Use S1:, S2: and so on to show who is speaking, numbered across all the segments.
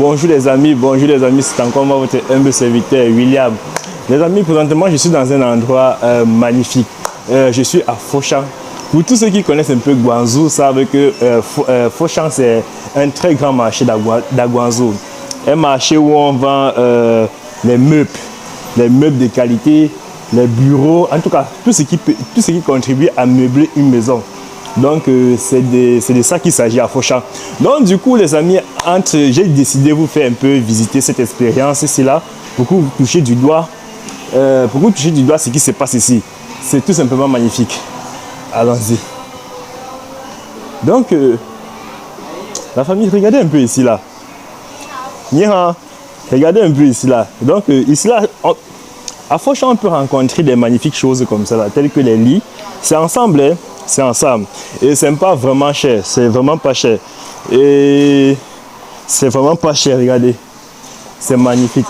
S1: Bonjour les amis, c'est encore moi votre humble serviteur William. Les amis, présentement je suis dans un endroit magnifique. Je suis à Foshan. Pour tous ceux qui connaissent un peu Guangzhou, savent que Foshan c'est un très grand marché d'Guangzhou. Un marché où on vend les meubles de qualité, les bureaux, en tout cas tout ce qui contribue à meubler une maison. Donc c'est de ça qu'il s'agit à Foshan. Donc du coup les amis, j'ai décidé de vous faire un peu visiter cette expérience ici là pour que vous touchiez du doigt ce qui se passe ici. C'est tout simplement magnifique. Allons-y. Donc la famille, regardez un peu ici là. Regardez un peu ici là. Donc ici là, à Foshan on peut rencontrer des magnifiques choses comme ça là, telles que les lits. C'est ensemble, hein? C'est ensemble. Et c'est pas vraiment cher. C'est vraiment pas cher. Et c'est vraiment pas cher, regardez. C'est magnifique.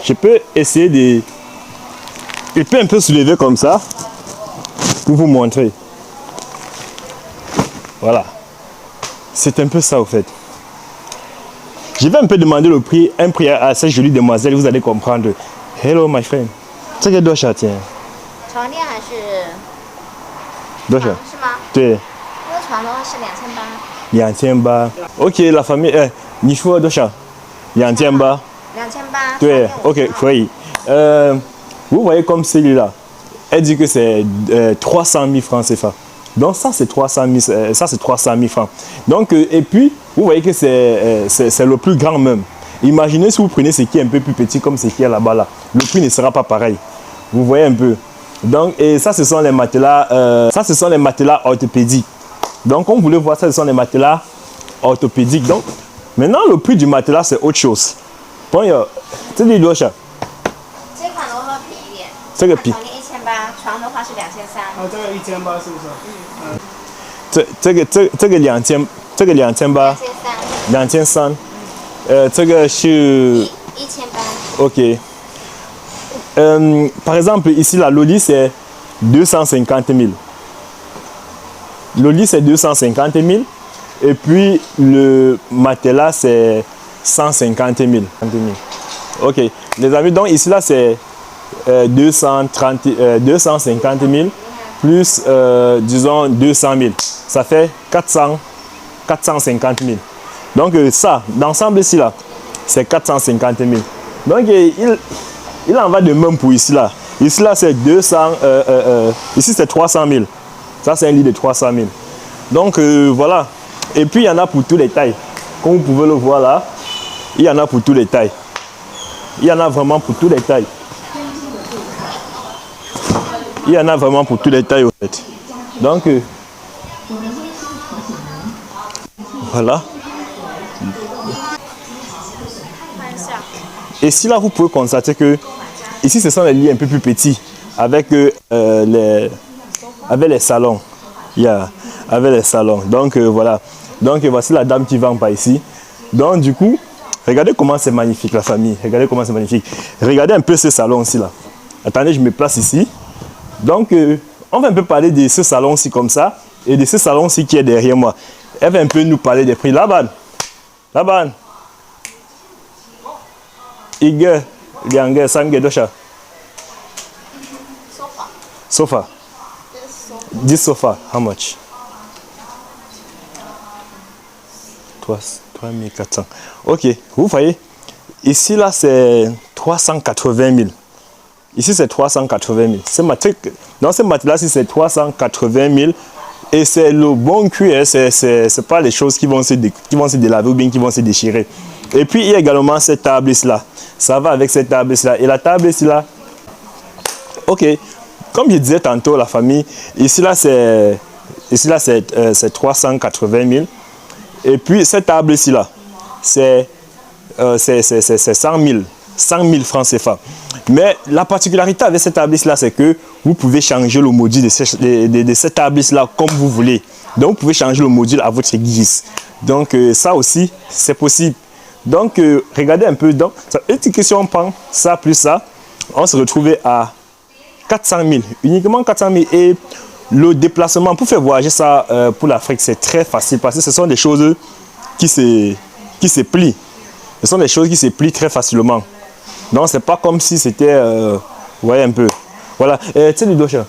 S1: Je peux essayer de... Je peux un peu soulever comme ça pour vous montrer. Voilà. C'est un peu ça au fait. Je vais un peu demander le prix, un prix à cette jolie demoiselle, vous allez comprendre. Hello my friend. 这个多少钱？
S2: 床垫还是
S1: 多少？
S2: 是吗？
S1: 对。
S2: 这个床的话是
S1: 2800。OK， la famille， 你说多少？2800。
S2: 2800。
S1: 对 ，OK， 可以。vous voyez comme celui-là, elle dit que c'est 300 000 francs CFA. Donc ça c'est 300 000 francs. Donc et puis vous voyez que c'est le plus grand même. Imaginez si vous prenez ce qui est un peu plus petit comme ce qui est là-bas là, le prix ne sera pas pareil. Vous voyez un peu. Donc et ça ce sont les matelas, orthopédiques. Donc comme vous voulez voir, ça ce sont les matelas orthopédiques. Donc maintenant le prix du matelas c'est autre chose. Bon,这里多少？
S2: 这款的话会便宜一点。
S1: 这个比
S2: 床垫1800，床的话是2300。
S3: 哦，这个1800是不是？
S1: 这个2800。2300。这个是
S2: 1800。
S1: OK。par exemple, ici, là, le lit, c'est 250 000. Le lit, c'est 250 000. Et puis, le matelas, c'est 150 000. OK. Les amis, donc ici, là, c'est 250 000 plus, disons, 200 000. Ça fait 450 000. Donc, ça, l'ensemble ici, là, c'est 450 000. Donc, il en va de même pour ici là. Ici là c'est 200, ici c'est 300 000. Ça c'est un lit de 300 000. Donc voilà. Et puis il y en a pour tous les tailles. Comme vous pouvez le voir là, il y en a pour tous les tailles. Il y en a vraiment pour tous les tailles. Il y en a vraiment pour tous les tailles en fait. Donc voilà. Et si là vous pouvez constater que ici ce sont les lits un peu plus petits avec les salons. Avec les salons. Donc voilà. Donc voici la dame qui vend par ici. Donc du coup, regardez comment c'est magnifique la famille. Regardez comment c'est magnifique. Regardez un peu ce salon aussi là. Attendez, je me place ici. Donc on va un peu parler de ce salon ci comme ça et de ce salon ci qui est derrière moi. Elle va un peu nous parler des prix. Laban. Iga, lianga, sange, dosha. Sofa. This sofa, how much? 3400. Ok, vous voyez, ici là c'est 380 000. Ici c'est 380 000. Dans ce matelas-ci c'est 380 000. Et c'est le bon cuir, c'est pas les choses qui vont se délaver ou bien qui vont se déchirer. Et puis il y a également cette table là. Ça va avec cette table là. Et la table là, ok, comme je disais tantôt, la famille, ici là c'est 380 000. Et puis cette table ici là, c'est 100 000 francs CFA. Mais la particularité avec cette table là, c'est que vous pouvez changer le module de cette table là comme vous voulez. Donc vous pouvez changer le module à votre guise. Donc ça aussi, c'est possible. Donc regardez un peu. Donc, si on prend ça plus ça, on se retrouve à 400 000. Uniquement 400 000. Et le déplacement, pour faire voyager ça pour l'Afrique, c'est très facile parce que ce sont des choses qui se plient. Ce sont des choses qui se plient très facilement. Donc, c'est pas comme si c'était... vous voyez un peu. Voilà. Tu sais, les doigts.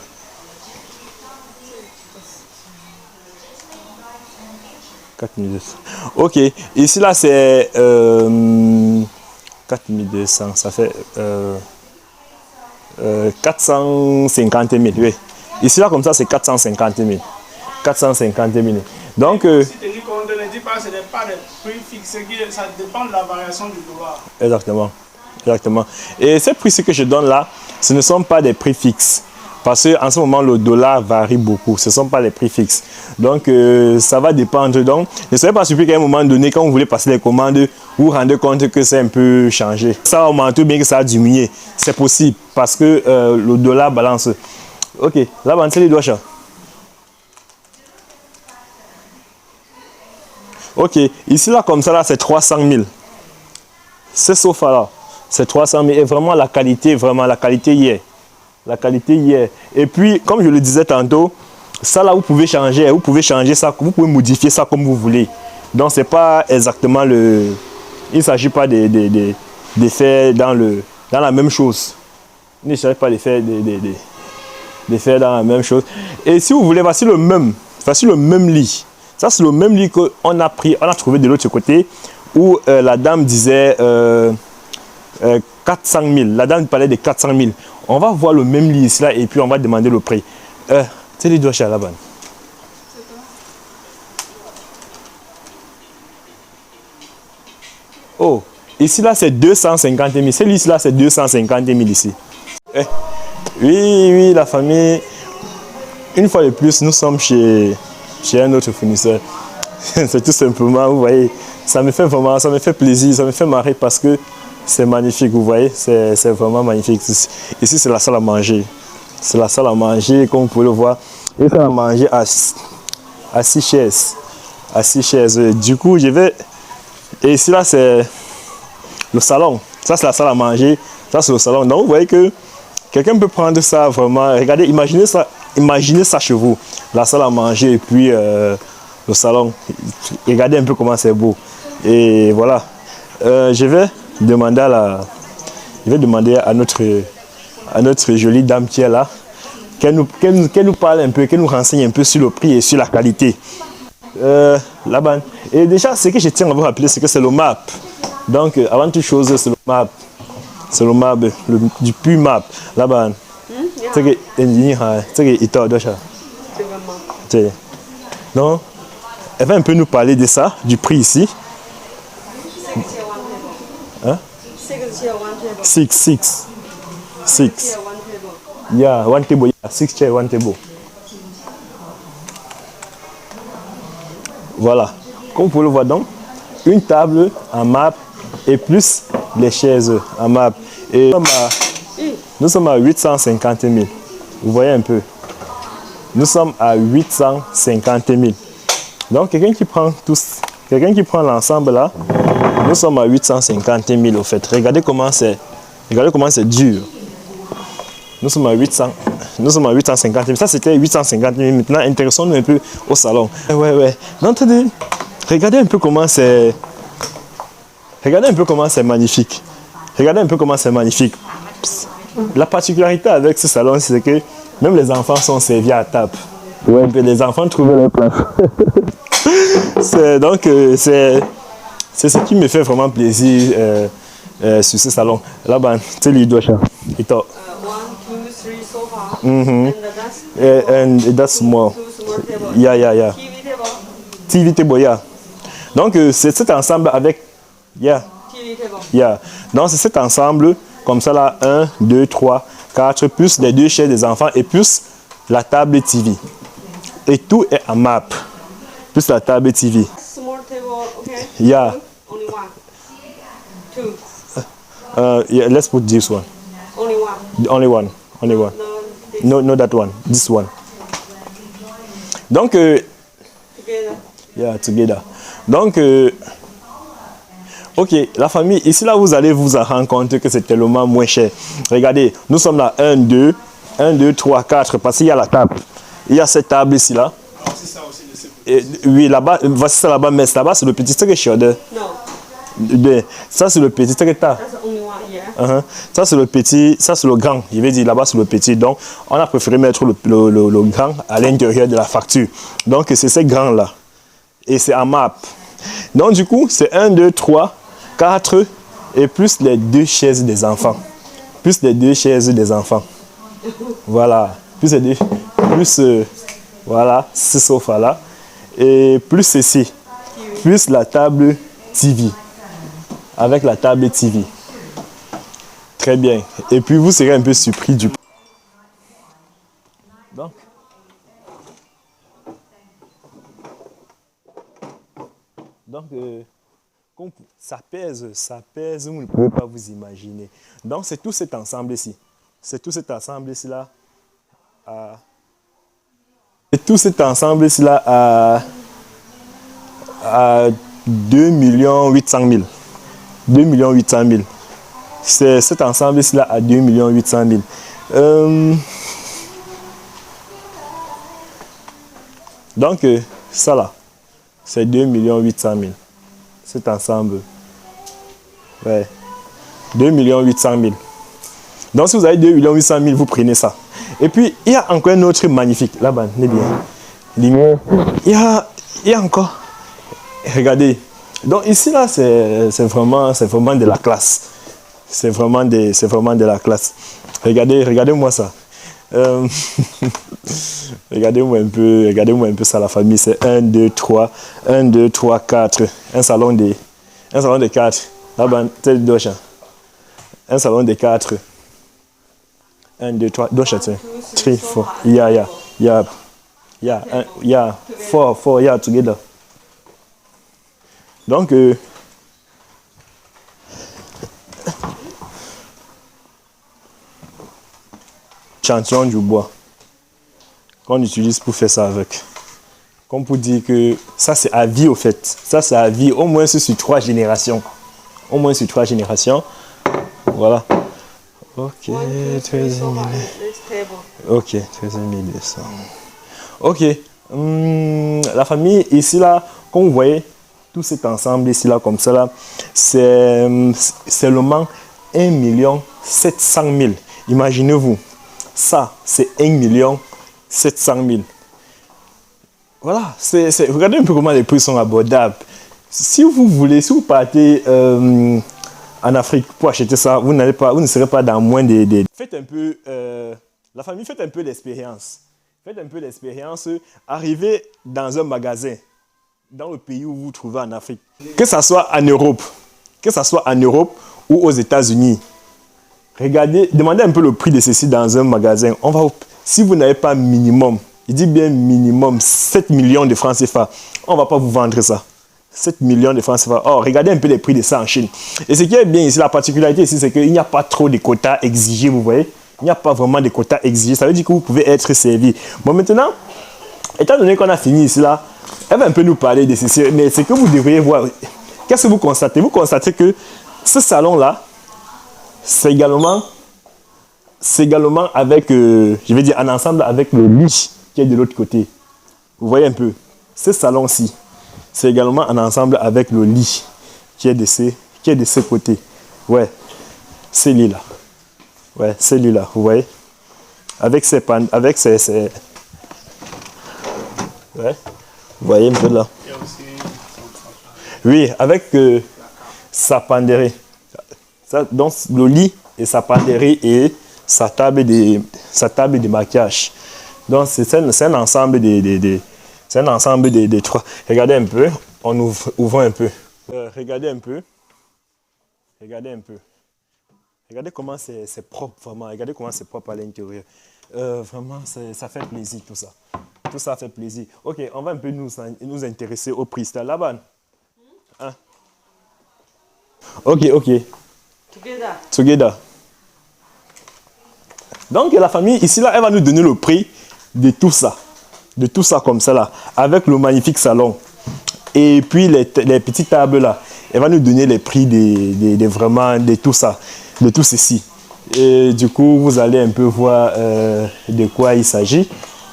S1: 4200. Ok. Ici, là, c'est 4200. Ça fait 450 000. Oui. Ici, là, comme ça, c'est 450 000. 450 000. Donc...
S3: Si tu dis qu'on ne dit pas, ce n'est pas des prix fixés, ça dépend de la variation du dollar.
S1: Exactement. Exactement. Et ces prix que je donne là, ce ne sont pas des prix fixes. Parce qu'en ce moment, le dollar varie beaucoup. Ce ne sont pas les prix fixes. Donc, ça va dépendre. Donc, ne soyez pas surpris qu'à un moment donné, quand vous voulez passer les commandes, vous vous rendez compte que c'est un peu changé. Ça a augmenté ou bien que ça a diminué. C'est possible parce que le dollar balance. Ok, là, on les doigts. Ok, ici, là, comme ça, là, c'est 300 000. Ce sofa-là, c'est 300 000. Et vraiment, la qualité y est. La qualité y est. Et puis, comme je le disais tantôt, ça là, vous pouvez changer ça, vous pouvez modifier ça comme vous voulez. Donc, c'est pas exactement le... Il ne s'agit pas de faire dans la même chose. Il ne s'agit pas de faire dans la même chose. Et si vous voulez, voici le même lit. Ça, c'est le même lit qu'on a pris, on a trouvé de l'autre côté, où la dame disait 400 000. La dame parlait de 400 000. On va voir le même lit ici là et puis on va demander le prix. C'est les doigts chez la banne. Oh, ici là c'est 250 000. C'est ici là c'est 250 000 ici. Oui, la famille. Une fois de plus, nous sommes chez un autre fournisseur. C'est tout simplement, vous voyez, ça me fait plaisir, ça me fait marrer parce que c'est magnifique, vous voyez, c'est vraiment magnifique. Ici, c'est la salle à manger. C'est la salle à manger, comme vous pouvez le voir. Et ça à manger à 6 chaises. À 6 chaises. Du coup, je vais... Et ici, là, c'est le salon. Ça, c'est la salle à manger. Ça, c'est le salon. Donc, vous voyez que quelqu'un peut prendre ça vraiment... Regardez, imaginez ça chez vous. La salle à manger et puis le salon. Regardez un peu comment c'est beau. Et voilà. Je vais demander à notre jolie dame qui est là, qu'elle nous parle un peu, qu'elle nous renseigne un peu sur le prix et sur la qualité. Là-bas. Et déjà, ce que je tiens à vous rappeler, c'est que c'est le MAP. Donc, avant toute chose, c'est le MAP. C'est le MAP, du pur MAP. Là-bas. Non, elle va un peu nous parler de ça, du prix ici. Hein? 6. Yeah, one table. Yeah, 6 chairs, one table. Voilà. Comme vous pouvez le voir donc, une table en MAP et plus les chaises en MAP. Et nous sommes à 850 000. Vous voyez un peu. Nous sommes à 850 000. Donc quelqu'un qui prend l'ensemble là, nous sommes à 850 000 au fait. Regardez comment c'est dur. Nous sommes à 850 000. Ça c'était 850 000. Maintenant intéressons-nous un peu au salon. Ouais. Donc, regardez un peu comment c'est magnifique. Regardez un peu comment c'est magnifique. La particularité avec ce salon, c'est que même les enfants sont servis à table. Ouais, les enfants trouvent leur place. C'est ce qui me fait vraiment plaisir sur ce salon. Là-bas, c'est lui doit. 1, 2, 3 sofa. And that's small. Yeah. TV table, yeah. Donc c'est cet ensemble avec Donc c'est cet ensemble comme ça là 1, 2, 3, 4 plus les 2 chaises des enfants et plus la table TV. Et tout est en map. Plus la table TV.
S4: Small table, okay?
S3: Yeah.
S4: Only one. 2.
S3: Yeah, let's put this one.
S4: Only one.
S3: Only one.
S4: No,
S3: No, that one. This one. Donc,
S4: together.
S3: yeah, together. Donc, ok, la famille, ici là, vous allez vous rendre compte que c'est tellement moins cher. Regardez, nous sommes là 1, 2, 3, 4, parce qu'il y a la table. Il y a cette table ici là.
S4: C'est ça aussi,
S3: Et, oui, là-bas, voici ça là-bas, mais là-bas, c'est le petit truc chaude.
S4: No.
S3: Ça, c'est le petit traiteur.
S4: That's the only one, yeah.
S3: Ça, c'est le petit, ça, c'est le grand. Je vais dire là-bas, c'est le petit. Donc, on a préféré mettre le grand à l'intérieur de la facture. Donc, c'est ce grand-là. Et c'est en map. Donc, du coup, c'est 1, 2, 3, 4 et plus les 2 chaises des enfants. Plus les 2 chaises des enfants. Voilà. Plus les 2. Plus, voilà, ce sofa-là. Et plus ceci. Plus la table TV. Avec la table TV. Très bien. Et puis, vous serez un peu surpris du... Donc, ça pèse, vous ne pouvez pas vous imaginer. Donc, c'est tout cet ensemble ici. C'est tout cet ensemble ici là. C'est tout cet ensemble ici là à 2 800 000. 2 800 000. C'est cet ensemble ici là à 2 800 000. Donc, ça là, c'est 2 800 000. Cet ensemble. Ouais. 2 800 000. Donc, si vous avez 2 800 000, vous prenez ça. Et puis, il y a encore un autre magnifique. Là-bas, il y a encore. Regardez. Donc, ici, là, c'est vraiment de la classe. C'est vraiment de la classe. Regardez-moi ça. Regardez-moi un peu ça, la famille. C'est 1, 2, 3, 1, 2, 3, 4. Un salon de 4. Là-bas, c'est le doche. Un salon de 4. 1, 2, 3, doche, 3, 4. Yeah. 4, yeah, together. Donc, chantion du bois qu'on utilise pour faire ça avec. Comme pour dire que ça c'est à vie au fait. Ça c'est à vie au moins sur 3 générations. Au moins sur 3 générations. Voilà. Ok, 13 000. Ok, 13 200. Ok. La famille ici là, comme vous voyez, tout cet ensemble ici là comme ça là, c'est seulement 1 700 000. Imaginez-vous. Ça, c'est 1 700 000. Voilà, regardez un peu comment les prix sont abordables. Si vous partez en Afrique pour acheter ça, vous ne serez pas dans moins de... Faites un peu, la famille, faites un peu l'expérience. Faites un peu l'expérience. Arrivez dans un magasin, dans le pays où vous vous trouvez en Afrique. Que ce soit en Europe, ou aux États-Unis. Regardez, demandez un peu le prix de ceci dans un magasin. Si vous n'avez pas minimum, il dit bien minimum 7 millions de francs CFA, on ne va pas vous vendre ça. 7 millions de francs CFA. Oh, regardez un peu les prix de ça en Chine. Et ce qui est bien ici, la particularité ici, c'est qu'il n'y a pas trop de quotas exigés, vous voyez. Il n'y a pas vraiment de quotas exigés. Ça veut dire que vous pouvez être servi. Bon, maintenant, étant donné qu'on a fini ici, là, elle va un peu nous parler de ceci. Mais ce que vous devriez voir, qu'est-ce que vous constatez? Vous constatez que ce salon-là, c'est également avec, je vais dire, un ensemble avec le lit qui est de l'autre côté. Vous voyez un peu. Ce salon-ci, c'est également un ensemble avec le lit qui est de ce côté. Ouais, ce lit-là. Ouais, ce lit-là, vous voyez. Avec ses... Ouais, vous voyez un peu là. Oui, avec sa penderie. Ça, donc le lit et sa penderie et sa table de maquillage. Donc c'est un ensemble c'est un ensemble de 3. Regardez un peu, on ouvre un peu. Regardez un peu. Regardez comment c'est propre vraiment. Regardez comment c'est propre à l'intérieur. Vraiment, ça fait plaisir tout ça. Tout ça fait plaisir. Ok, on va un peu nous intéresser au prix. C'est là-bas. Hein? Ok. Together. Donc la famille ici là, elle va nous donner le prix de tout ça. De tout ça comme ça là. Avec le magnifique salon. Et puis les petites tables là. Elle va nous donner les prix vraiment de tout ça. De tout ceci. Et du coup, vous allez un peu voir de quoi il s'agit.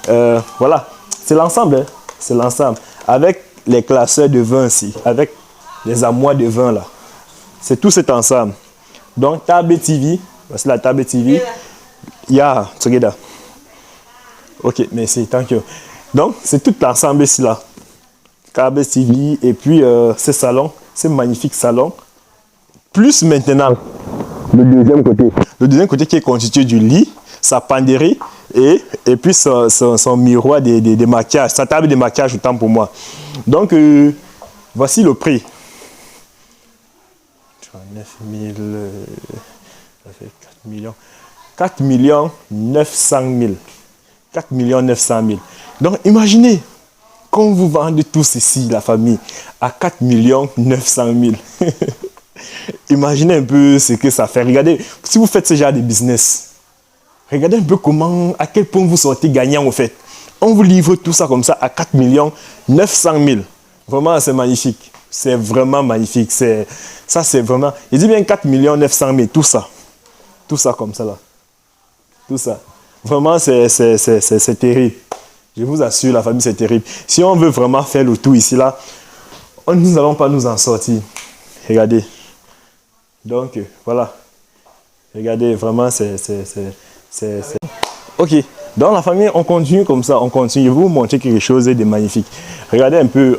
S3: Voilà. C'est l'ensemble. Hein. C'est l'ensemble. Avec les classeurs de vin ici. Avec les armoires de vin là. C'est tout cet ensemble. Donc, table TV. Voici la table TV. Yeah, together. Ok, merci, thank you. Donc, c'est tout l'ensemble ici là. Table TV et puis ce salon, ce magnifique salon. Plus maintenant, le deuxième côté. Le deuxième côté qui est constitué du lit, sa penderie et puis son miroir de maquillage, sa table de maquillage autant pour moi. Donc, voici le prix. 39 000, ça fait 4 millions. 4 900 000. 4 900 000. Donc, imaginez, quand vous vendez tout ceci, la famille, à 4 900 000. Imaginez un peu ce que ça fait. Regardez, si vous faites ce genre de business, regardez un peu à quel point vous sortez gagnant au fait. On vous livre tout ça comme ça à 4 900 000. Vraiment, c'est magnifique. C'est vraiment magnifique. Ça, c'est vraiment... Il dit bien 4 900 000, tout ça. Tout ça comme ça là. Tout ça. Vraiment, c'est terrible. Je vous assure, la famille, c'est terrible. Si on veut vraiment faire le tout ici là, nous n'allons pas nous en sortir. Regardez. Donc, voilà. Regardez, vraiment, c'est... Ok. Dans la famille, on continue comme ça, on continue. Je vais vous montrer quelque chose de magnifique. Regardez un peu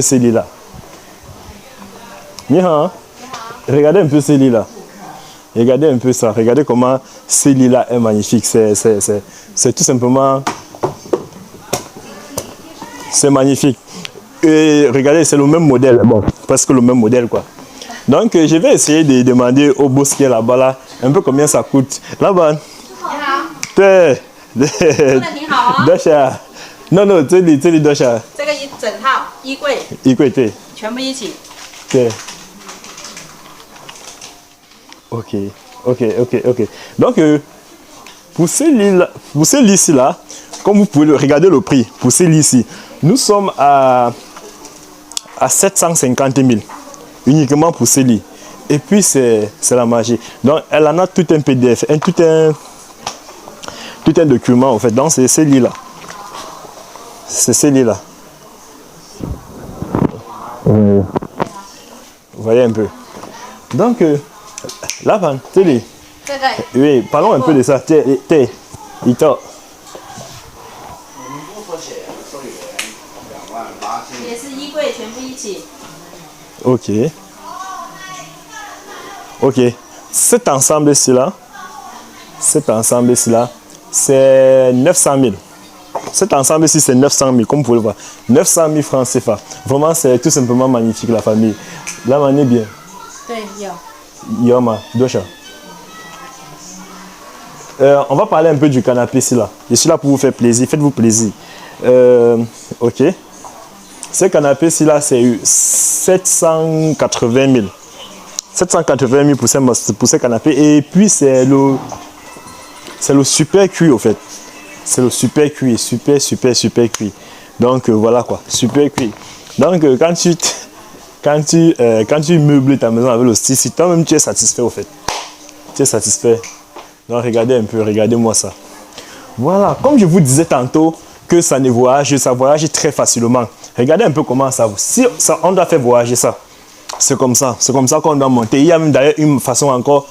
S3: ces lits-là. Hein? Regardez un peu ces lits-là. Regardez un peu ça. Regardez comment ces lits-là est magnifique. C'est tout simplement... C'est magnifique. Et regardez, c'est le même modèle. Bon, presque le même modèle, quoi. Donc, je vais essayer de demander au boss qui est là-bas, là, un peu combien ça coûte. Là-bas. Non,这里多少？
S5: 这个一整套衣柜，
S3: 衣柜对，
S5: 全部一起。
S3: 对。Ok. Donc, pour ces lits-là, comme vous pouvez regarder le prix, pour ces lits-ci, nous sommes à 750 000, uniquement pour ces lits. Et puis, c'est la magie. Donc, elle en a tout un PDF, tout un document, en fait. Donc, c'est ces lits-là. C'est ces lits-là. Vous voyez un peu. Donc, là-bas, télé. Oui, parlons un peu de ça. Ito.
S5: 也是衣柜全部一起。
S3: Ok. Cet ensemble-ci là, c'est 900 000. Cet ensemble-ci, c'est 900 000, comme vous pouvez le voir. 900 000 francs CFA. Vraiment, c'est tout simplement magnifique, la famille. Là, on est bien. Yoma, Dosha. On va parler un peu du canapé ici là. Je suis là pour vous faire plaisir. Faites-vous plaisir. Ok. Ce canapé ici là, c'est 780 000. 780 000 pour ce canapé. Et puis c'est le super cuit au fait. C'est le super cuit. Super cuit. Donc voilà quoi. Super cuit. Donc quand tu meubles ta maison avec le style, si toi-même tu es satisfait au fait. Tu es satisfait. Donc regardez un peu, regardez-moi ça. Voilà, comme je vous disais tantôt que ça voyage très facilement. Regardez un peu comment ça, si ça, on doit faire voyager ça. C'est comme ça qu'on doit monter. Il y a même d'ailleurs une façon encore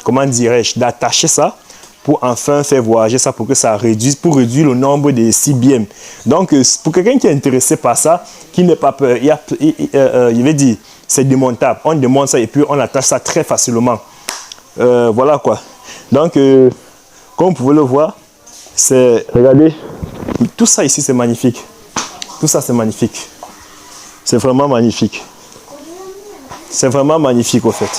S3: comment dirais-je, d'attacher ça pour enfin faire voyager ça pour que ça réduise, pour réduire le nombre de CBM. Donc pour quelqu'un qui est intéressé par ça, qui n'est pas peur, il veut dire c'est démontable. On démonte ça et puis on attache ça très facilement. Voilà quoi. Donc comme vous pouvez le voir, regardez, tout ça ici c'est magnifique. Tout ça c'est magnifique. C'est vraiment magnifique. C'est vraiment magnifique au fait.